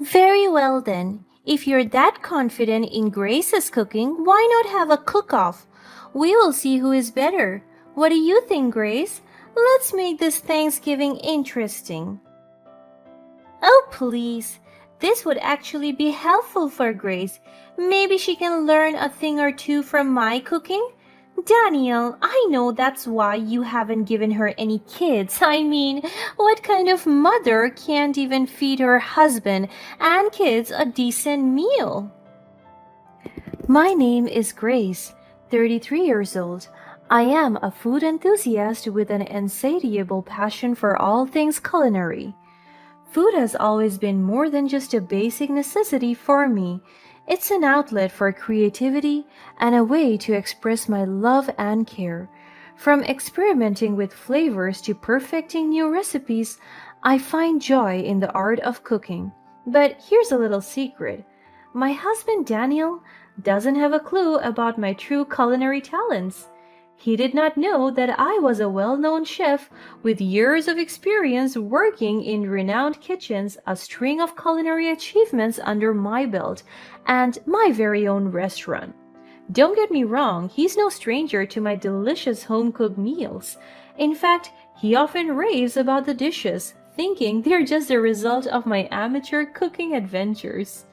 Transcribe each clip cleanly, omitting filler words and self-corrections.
Very well then. If you're that confident in Grace's cooking, why not have a cook-off? We will see who is better. What do you think, Grace? Let's make this Thanksgiving interesting. Oh, please. This would actually be helpful for Grace. Maybe she can learn a thing or two from my cooking. Daniel, I know that's why you haven't given her any kids. I mean, what kind of mother can't even feed her husband and kids a decent meal? My name is Grace, 33 years old. I am a food enthusiast with an insatiable passion for all things culinary. Food has always been more than just a basic necessity for me. It's an outlet for creativity and a way to express my love and care. From experimenting with flavors to perfecting new recipes, I find joy in the art of cooking. But here's a little secret. My husband Daniel doesn't have a clue about my true culinary talents. He did not know that I was a well-known chef with years of experience working in renowned kitchens, a string of culinary achievements under my belt, and my very own restaurant. Don't get me wrong, he's no stranger to my delicious home-cooked meals. In fact, he often raves about the dishes, thinking they're just the result of my amateur cooking adventures.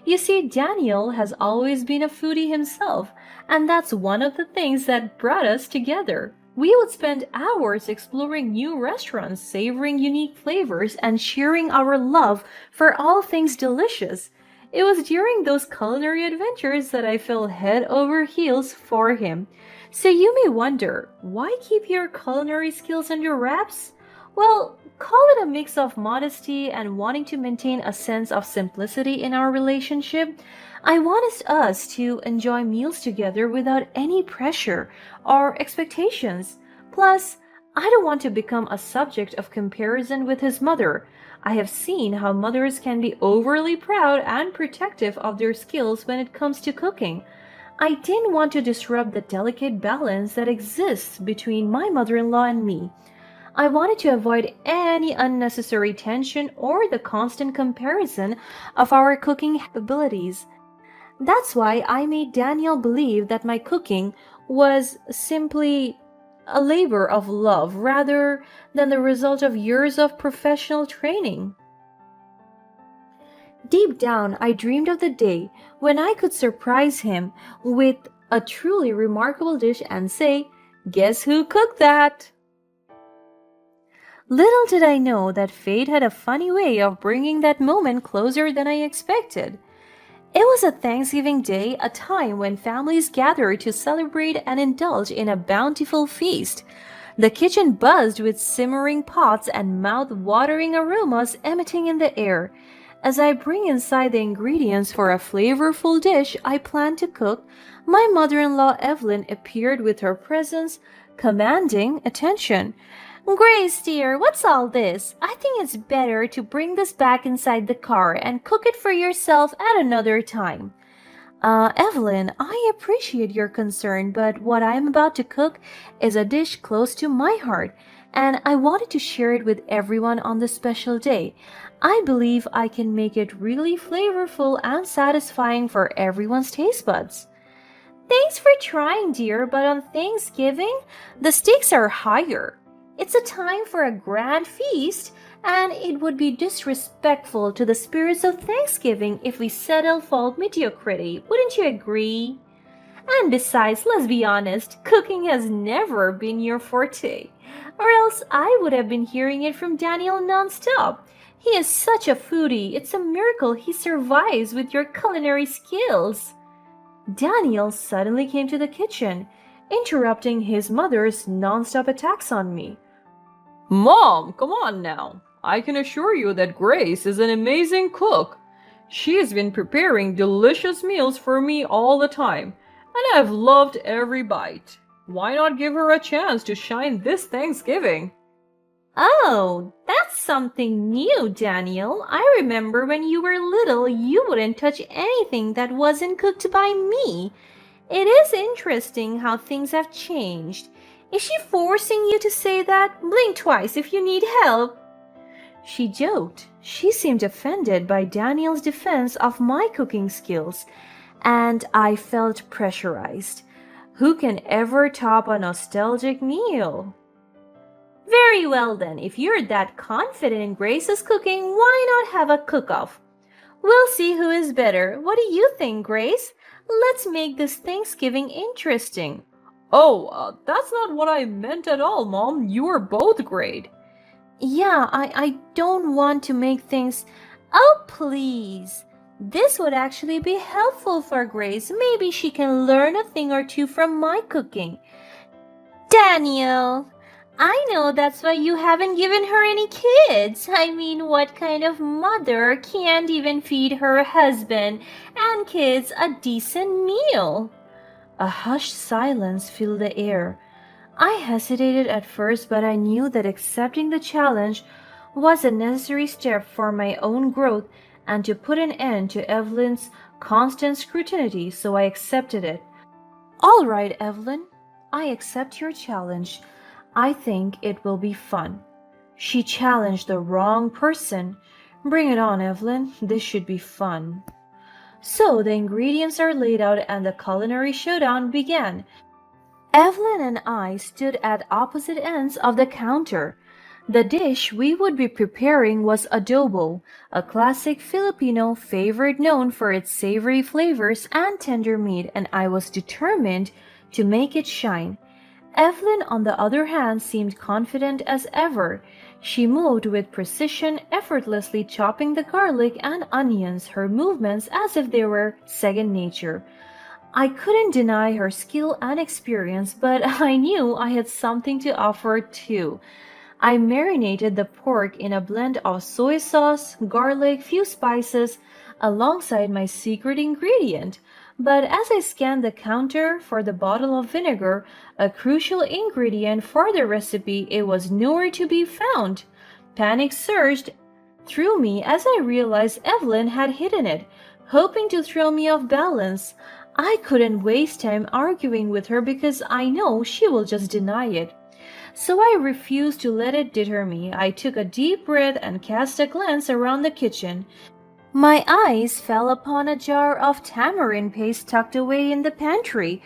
You see, Daniel has always been a foodie himself, and that's one of the things that brought us together. We would spend hours exploring new restaurants, savoring unique flavors, and sharing our love for all things delicious. It was during those culinary adventures that I fell head over heels for him. So you may wonder, why keep your culinary skills under wraps? Well, call it a mix of modesty and wanting to maintain a sense of simplicity in our relationship. I want us to enjoy meals together without any pressure or expectations. Plus, I don't want to become a subject of comparison with his mother. I have seen how mothers can be overly proud and protective of their skills when it comes to cooking. I didn't want to disrupt the delicate balance that exists between my mother-in-law and me. I wanted to avoid any unnecessary tension or the constant comparison of our cooking abilities. That's why I made Daniel believe that my cooking was simply a labor of love rather than the result of years of professional training. Deep down, I dreamed of the day when I could surprise him with a truly remarkable dish and say, "Guess who cooked that?" Little did I know that fate had a funny way of bringing that moment closer than I expected. It was a Thanksgiving Day, a time when families gather to celebrate and indulge in a bountiful feast. The kitchen buzzed with simmering pots and mouth-watering aromas emitting in the air. As I bring inside the ingredients for a flavorful dish I plan to cook, my mother-in-law Evelyn appeared with her presence, commanding attention. "Grace, dear, what's all this? I think it's better to bring this back inside the car and cook it for yourself at another time." Evelyn, I appreciate your concern, but what I am about to cook is a dish close to my heart, and I wanted to share it with everyone on this special day. I believe I can make it really flavorful and satisfying for everyone's taste buds. Thanks for trying, dear, but on Thanksgiving, the stakes are higher. It's a time for a grand feast, and it would be disrespectful to the spirits of Thanksgiving if we settle for mediocrity. Wouldn't you agree? And besides, let's be honest, cooking has never been your forte. Or else I would have been hearing it from Daniel nonstop. He is such a foodie, it's a miracle he survives with your culinary skills. Daniel suddenly came to the kitchen, interrupting his mother's nonstop attacks on me. Mom, come on now. I can assure you that Grace is an amazing cook. She has been preparing delicious meals for me all the time, and I've loved every bite. Why not give her a chance to shine this Thanksgiving? Oh, that's something new, Daniel. I remember when you were little, you wouldn't touch anything that wasn't cooked by me. It is interesting how things have changed. Is she forcing you to say that? Blink twice if you need help. She joked. She seemed offended by Daniel's defense of my cooking skills, and I felt pressurized. Who can ever top a nostalgic meal? Very well then, if you're that confident in Grace's cooking, why not have a cook-off? We'll see who is better. What do you think, Grace? Let's make this Thanksgiving interesting. Oh, that's not what I meant at all, Mom. You are both great. Yeah, I don't want to make things. Oh, please. This would actually be helpful for Grace. Maybe she can learn a thing or two from my cooking. Daniel, I know that's why you haven't given her any kids. I mean, what kind of mother can't even feed her husband and kids a decent meal? A hushed silence filled the air. I hesitated at first, but I knew that accepting the challenge was a necessary step for my own growth and to put an end to Evelyn's constant scrutiny, so I accepted it. All right, Evelyn, I accept your challenge. I think it will be fun. She challenged the wrong person. Bring it on, Evelyn. This should be fun. So the ingredients are laid out and the culinary showdown began. Evelyn and I stood at opposite ends of the counter. The dish we would be preparing was adobo, a classic Filipino favorite known for its savory flavors and tender meat, and I was determined to make it shine. Evelyn, on the other hand, seemed confident as ever. She moved with precision, effortlessly chopping the garlic and onions, her movements as if they were second nature. I couldn't deny her skill and experience, but I knew I had something to offer too. I marinated the pork in a blend of soy sauce, garlic, few spices, alongside my secret ingredient. But as I scanned the counter for the bottle of vinegar, a crucial ingredient for the recipe, it was nowhere to be found. Panic surged through me as I realized Evelyn had hidden it, hoping to throw me off balance. I couldn't waste time arguing with her because I know she will just deny it. So I refused to let it deter me. I took a deep breath and cast a glance around the kitchen. My eyes fell upon a jar of tamarind paste tucked away in the pantry.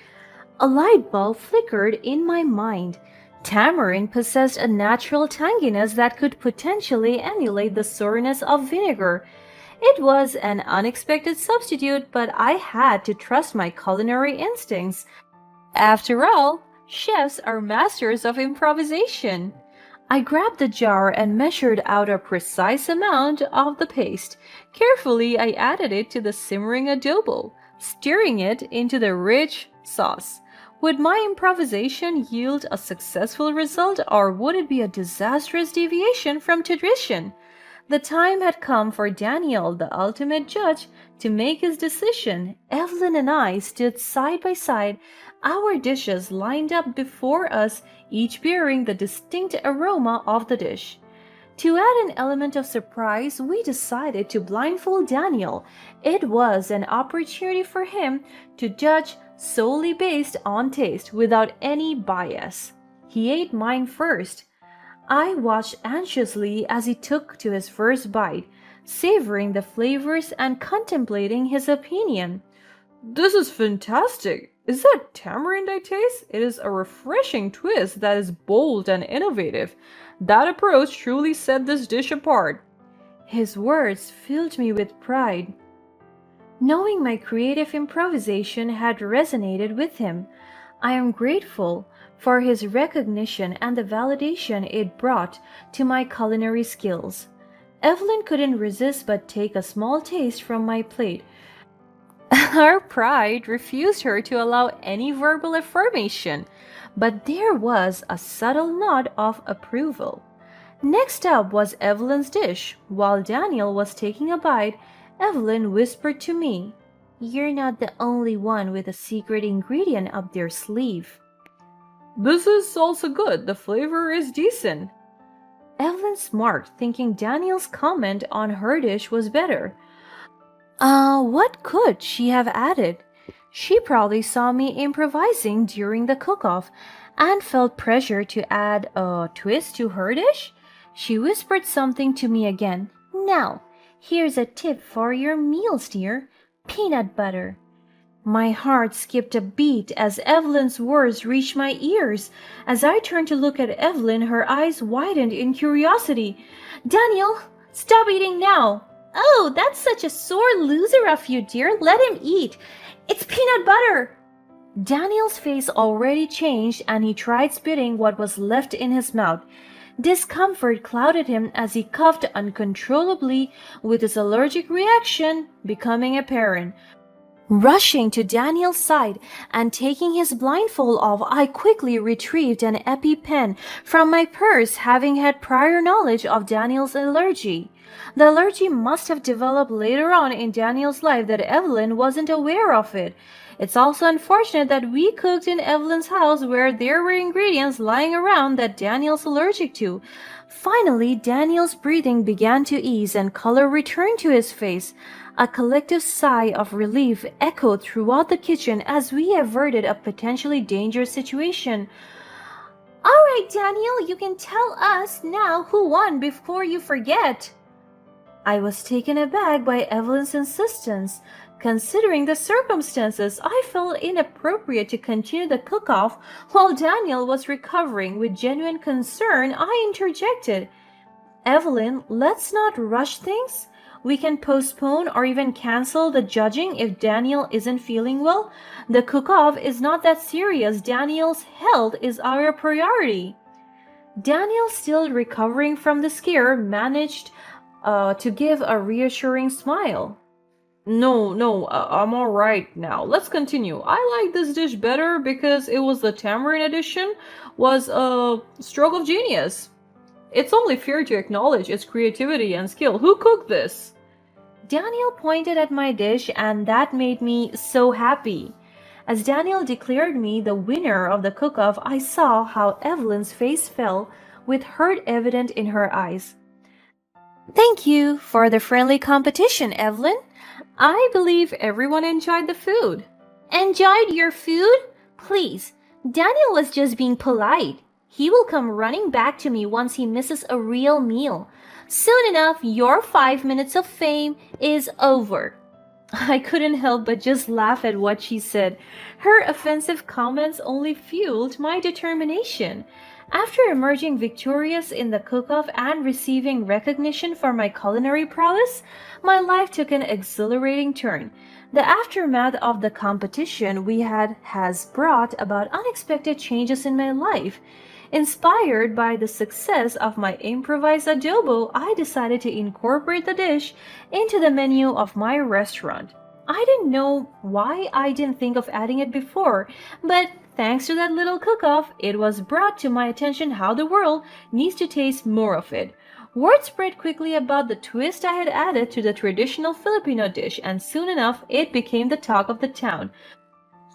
A light bulb flickered in my mind. Tamarind possessed a natural tanginess that could potentially emulate the sourness of vinegar. It was an unexpected substitute, but I had to trust my culinary instincts. After all, chefs are masters of improvisation. I grabbed the jar and measured out a precise amount of the paste. Carefully, I added it to the simmering adobo, stirring it into the rich sauce. Would my improvisation yield a successful result, or would it be a disastrous deviation from tradition? The time had come for Daniel, the ultimate judge, to make his decision. Evelyn and I stood side by side, our dishes lined up before us, each bearing the distinct aroma of the dish. To add an element of surprise, we decided to blindfold Daniel. It was an opportunity for him to judge solely based on taste, without any bias. He ate mine first. I watched anxiously as he took to his first bite, savoring the flavors and contemplating his opinion. This is fantastic. Is that tamarind I taste? It is a refreshing twist that is bold and innovative. That approach truly set this dish apart. His words filled me with pride, knowing my creative improvisation had resonated with him. I am grateful for his recognition and the validation it brought to my culinary skills. Evelyn couldn't resist but take a small taste from my plate. Her pride refused her to allow any verbal affirmation, but there was a subtle nod of approval. Next up was Evelyn's dish. While Daniel was taking a bite, Evelyn whispered to me, "You're not the only one with a secret ingredient up their sleeve." This is also good. The flavor is decent. Evelyn smirked, thinking Daniel's comment on her dish was better. What could she have added? She probably saw me improvising during the cook-off and felt pressure to add a twist to her dish. She whispered something to me again. Now, here's a tip for your meals, dear. Peanut butter. My heart skipped a beat as Evelyn's words reached my ears. As I turned to look at Evelyn, her eyes widened in curiosity. Daniel, stop eating now. Oh, that's such a sore loser of you, dear. Let him eat. It's peanut butter. Daniel's face already changed and he tried spitting what was left in his mouth. Discomfort clouded him as he coughed uncontrollably, with his allergic reaction becoming apparent. Rushing to Daniel's side and taking his blindfold off, I quickly retrieved an EpiPen from my purse, having had prior knowledge of Daniel's allergy. The allergy must have developed later on in Daniel's life that Evelyn wasn't aware of it. It's also unfortunate that we cooked in Evelyn's house where there were ingredients lying around that Daniel's allergic to. Finally, Daniel's breathing began to ease and color returned to his face. A collective sigh of relief echoed throughout the kitchen as we averted a potentially dangerous situation. All right, Daniel, you can tell us now who won before you forget. I was taken aback by Evelyn's insistence. Considering the circumstances, I felt inappropriate to continue the cook-off while Daniel was recovering. With genuine concern, I interjected. Evelyn, let's not rush things. We can postpone or even cancel the judging if Daniel isn't feeling well. The cook-off is not that serious. Daniel's health is our priority. Daniel, still recovering from the scare, managed to give a reassuring smile. No, I'm all right now. Let's continue. I like this dish better because it was the tamarind edition was a stroke of genius. It's only fair to acknowledge its creativity and skill. Who cooked this? Daniel pointed at my dish, and that made me so happy. As Daniel declared me the winner of the cook-off, I saw how Evelyn's face fell, with hurt evident in her eyes. Thank you for the friendly competition, Evelyn. I believe everyone enjoyed the food. Enjoyed your food? Please, Daniel was just being polite. He will come running back to me once he misses a real meal. Soon enough, your 5 minutes of fame is over. I couldn't help but just laugh at what she said. Her offensive comments only fueled my determination. After emerging victorious in the cook-off and receiving recognition for my culinary prowess, my life took an exhilarating turn. The aftermath of the competition we had has brought about unexpected changes in my life. Inspired by the success of my improvised adobo, I decided to incorporate the dish into the menu of my restaurant. I didn't know why I didn't think of adding it before, but thanks to that little cook-off, it was brought to my attention how the world needs to taste more of it. Word spread quickly about the twist I had added to the traditional Filipino dish, and soon enough, it became the talk of the town.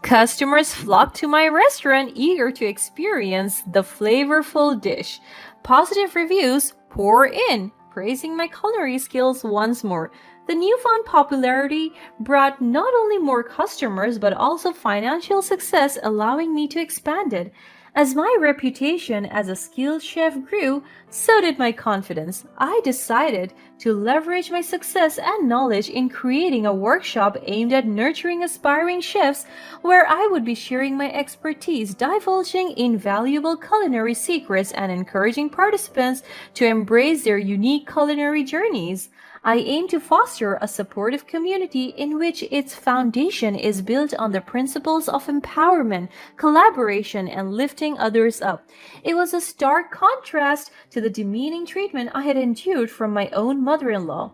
Customers flocked to my restaurant eager to experience the flavorful dish. Positive reviews poured in, praising my culinary skills once more. The newfound popularity brought not only more customers but also financial success, allowing me to expand it. As my reputation as a skilled chef grew, so did my confidence. I decided to leverage my success and knowledge in creating a workshop aimed at nurturing aspiring chefs, where I would be sharing my expertise, divulging invaluable culinary secrets, and encouraging participants to embrace their unique culinary journeys. I aim to foster a supportive community in which its foundation is built on the principles of empowerment, collaboration, and lifting others up. It was a stark contrast to the demeaning treatment I had endured from my own mother-in-law.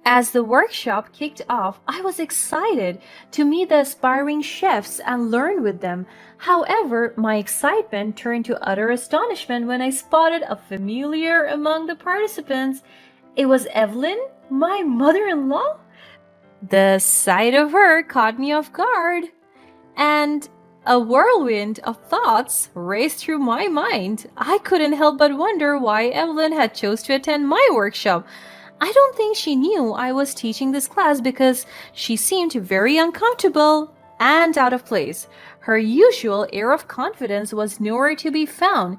As the workshop kicked off, I was excited to meet the aspiring chefs and learn with them. However, my excitement turned to utter astonishment when I spotted a familiar among the participants. It was Evelyn, my mother-in-law. The sight of her caught me off guard, and a whirlwind of thoughts raced through my mind. I couldn't help but wonder why Evelyn had chose to attend my workshop. I don't think she knew I was teaching this class because she seemed very uncomfortable and out of place. Her usual air of confidence was nowhere to be found.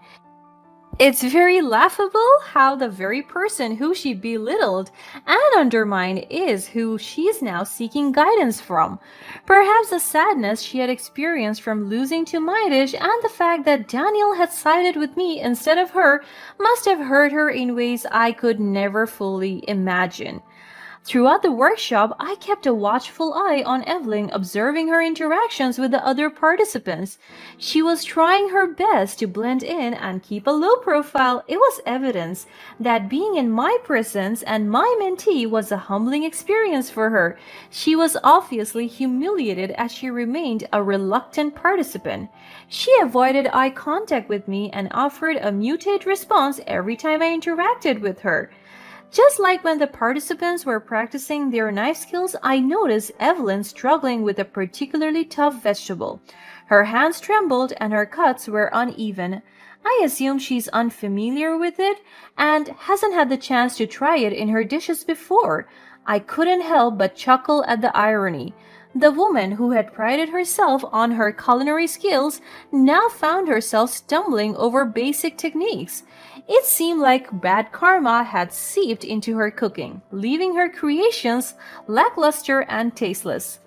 It's very laughable how the very person who she belittled and undermined is who she is now seeking guidance from. Perhaps the sadness she had experienced from losing to Midish and the fact that Daniel had sided with me instead of her must have hurt her in ways I could never fully imagine. Throughout the workshop, I kept a watchful eye on Evelyn, observing her interactions with the other participants. She was trying her best to blend in and keep a low profile. It was evidence that being in my presence and my mentee was a humbling experience for her. She was obviously humiliated as she remained a reluctant participant. She avoided eye contact with me and offered a muted response every time I interacted with her. Just like when the participants were practicing their knife skills, I noticed Evelyn struggling with a particularly tough vegetable. Her hands trembled and her cuts were uneven. I assume she's unfamiliar with it and hasn't had the chance to try it in her dishes before. I couldn't help but chuckle at the irony. The woman who had prided herself on her culinary skills now found herself stumbling over basic techniques. It seemed like bad karma had seeped into her cooking, leaving her creations lackluster and tasteless.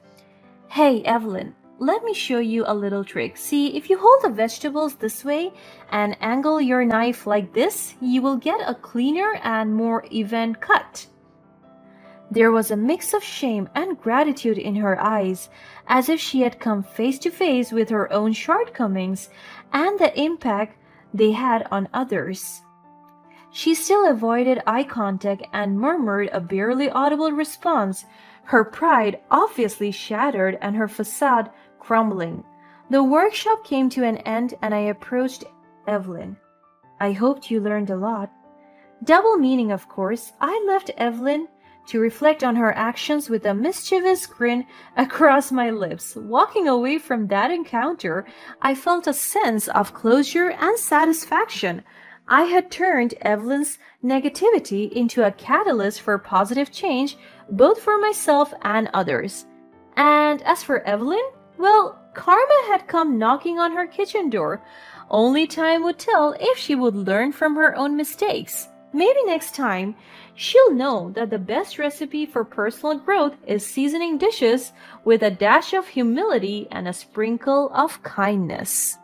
Hey, Evelyn, let me show you a little trick. See, if you hold the vegetables this way and angle your knife like this, you will get a cleaner and more even cut. There was a mix of shame and gratitude in her eyes, as if she had come face to face with her own shortcomings and the impact they had on others. She still avoided eye contact and murmured a barely audible response, her pride obviously shattered and her facade crumbling. The workshop came to an end and I approached Evelyn. I hoped you learned a lot. Double meaning, of course. I left Evelyn to reflect on her actions with a mischievous grin across my lips. Walking away from that encounter, I felt a sense of closure and satisfaction. I had turned Evelyn's negativity into a catalyst for positive change, both for myself and others. And as for Evelyn, well, karma had come knocking on her kitchen door. Only time would tell if she would learn from her own mistakes. Maybe next time, she'll know that the best recipe for personal growth is seasoning dishes with a dash of humility and a sprinkle of kindness.